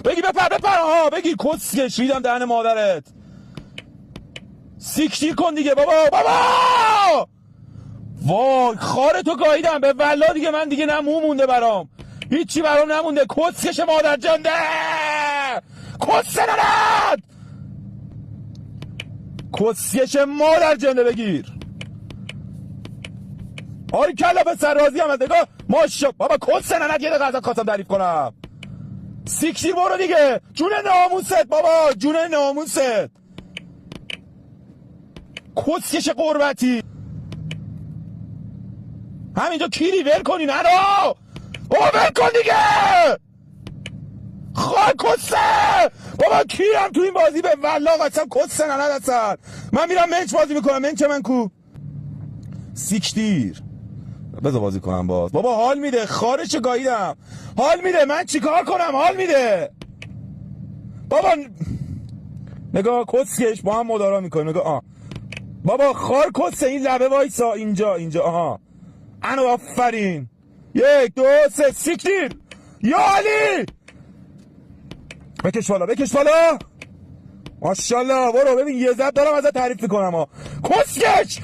بگی بپر آها بگی کسکش ریدم دهن مادرت. سیکشیر کن دیگه بابا. وای خار تو گاییدم به والله دیگه. من دیگه نه مو مونده برام، هیچی برام نمونده. کسکش مادر جنده، کسنرد، کسکش مادر جنده بگیر. آری کلا پسر راضی هم از نگاه ماشا. بابا کسنرد یه دقیقه ازت خواستم تعریف کنم. سیکشیر برو دیگه. جون ناموست بابا، جون ناموست. کسکش قربتی. همینجا کیری ول کنی نرو. بابا ول کن دیگه. خواهی کسه بابا. کیرم تو این بازی به والله قسم کسه نند اصلا. من میرم منچ بازی میکنم. منچ من کو سیکشتیر. بذار بازی کنم باز. بابا حال میده. خارش گاییدم. حال میده. من چیکار کنم؟ حال میده. بابا نگاه کسکش با هم مدارا میکنه. نگاه بابا خار کسه. این لبه وایسا اینجا آها. انو آفرین. 1 2 3 سیکشتیر. یا علی بکش بالا. ماشاءالله. برو ببین یه زد دارم ازت تعریف میکنم. کسکش